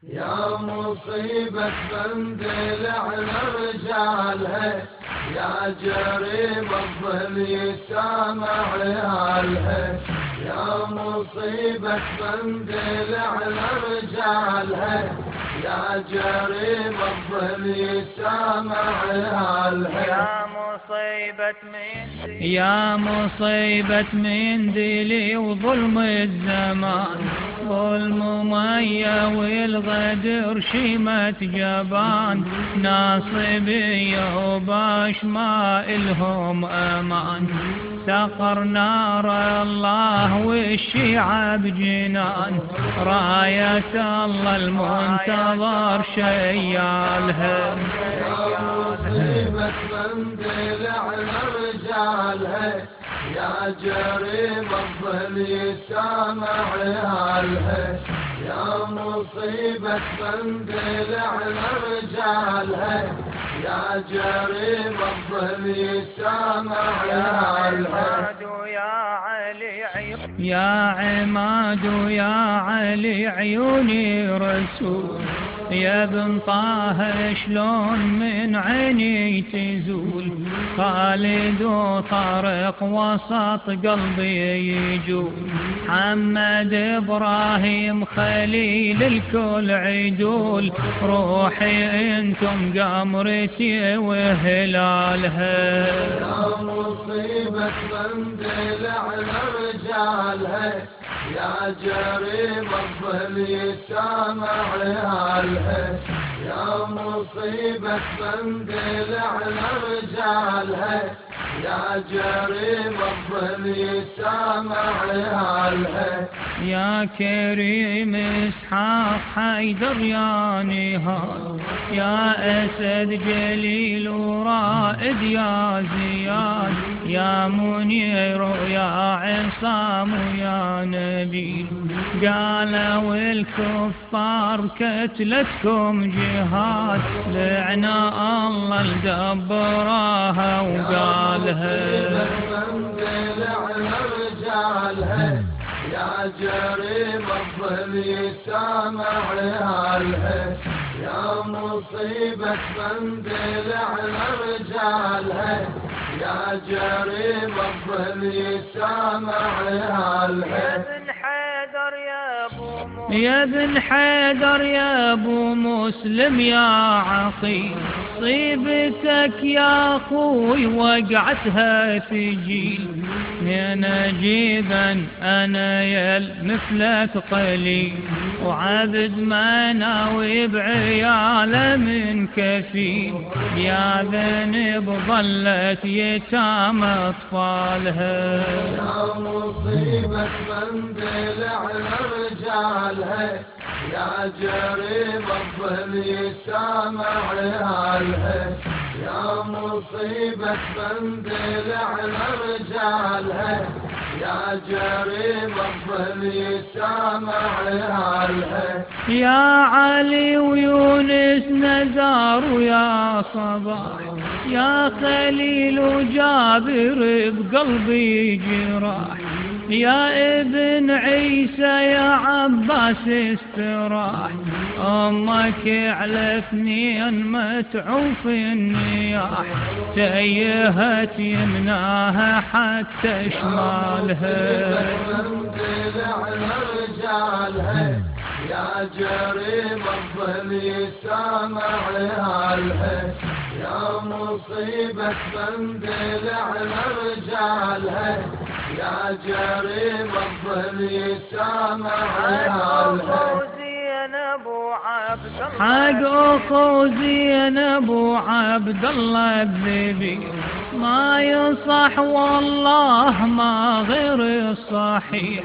يا مصيبة بندل على رجالها، يا جريم الظل يسامع عيالها. يا مصيبة بندل على رجالها، يا جريم الظل يسامع عيالها. يا مصيبة مندلي وظلم الزمان، ظلم مية والغدر شيمة جبان، ناصبية وباش ما إلهم أمان، سقر نار الله والشيعة بجنان، راية الله المنتظر شيالها. يا مصيبة مندل على رجالها، يا جريم الظل يسامع عيالها. يا مصيبة مندل على رجالها، يا جريم الظل يسامع عيالها. يا عماد ويا علي عيوني رسول، يا ابن طه شلون من عيني تزول، خالد وطارق وسط قلبي يجول، محمد ابراهيم خليل الكل عدول، روحي انتم قمرتي وهلالها. يا مصيبة مندل على رجالها، يا جريم الظل يسامع عيالها. يا مصيبة مندل على رجالها، يا جريم الظل يسامع عيالها. يا كريم اسحاق حيدر يا نهار، يا اسد جليل ورائد يا زياد، يا منير ويا عصام ويا نبيل، قالوا الكفار كتلتكم جهاد، لعنا الله لدبراها وقالها. مندل على رجالها، يا جريم الظل يسامع عيالها. يا مصيبة مندل على رجالها، يا جريم الظل يسامع عيالها. يا ابن حيدر يا ابو مسلم يا عقيل، صيبتك يا اخوي وقعتها ثقيل، من اجيبا انا يا مثلك قليل، وعبد ما ناوي بعياله من كفيل، يا ذنب ظلت يتامى اطفالها. يا مصيبة مندل على رجالها، يا جريم الظل يسامع عيالها. يا مصيبة مندل على رجالها، يا جريم الظل يسامع عيالها. يا علي ويونس نزار ويا صباح، يا خليل وجابر بقلبي جراح، يا ابن عيسى يا عباس استراح، امك على اثنين متعوف النياح، تيهت يمناها حتى شمالها. مندل على رجالها، يا جريم الظل يسامع عيالها. يا مصيبة مندل على رجالها، يا جريم الظل يسامع عيالها. حق اخو زينب وعبد الله الذبي، ما يصح والله ما غير الصحيح،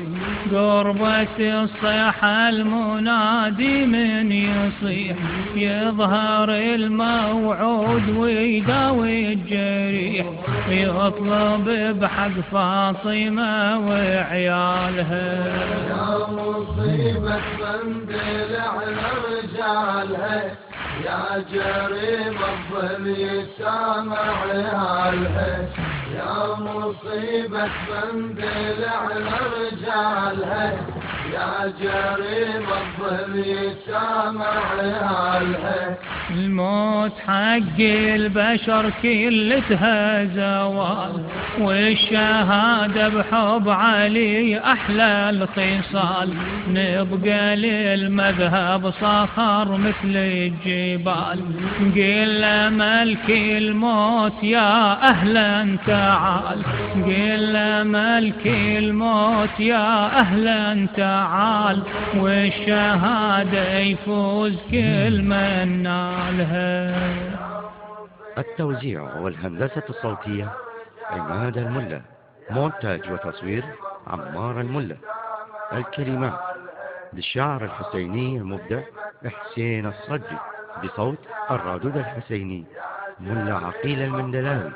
قربة الصيحة المنادي من يصيح، يظهر الموعود ويداوي الجريح، يطلب بحق فاطمة وعيالها. يا مصيبة مندل على رجالها، يا جريم الظل يسامع عيالها. يا مصيبة بندل على رجالها، يا جريم الظلم يسامع عيالها. الموت حق البشر كلتها زوال، والشهادة بحب علي أحلى الخصال، نبقى للمذهب صخر مثل الجبال، قل ملك الموت يا أهلا تعال، قل ملك الموت يا أهلا تعال، والشهادة يفوز كل من نالها. التوزيع والهندسة الصوتية عماد الملا، مونتاج وتصوير عمار الملا. الكلمات للشاعر الحسيني المبدع حسين الصجي، بصوت الرادود الحسيني ملا عقيل المندلاوي.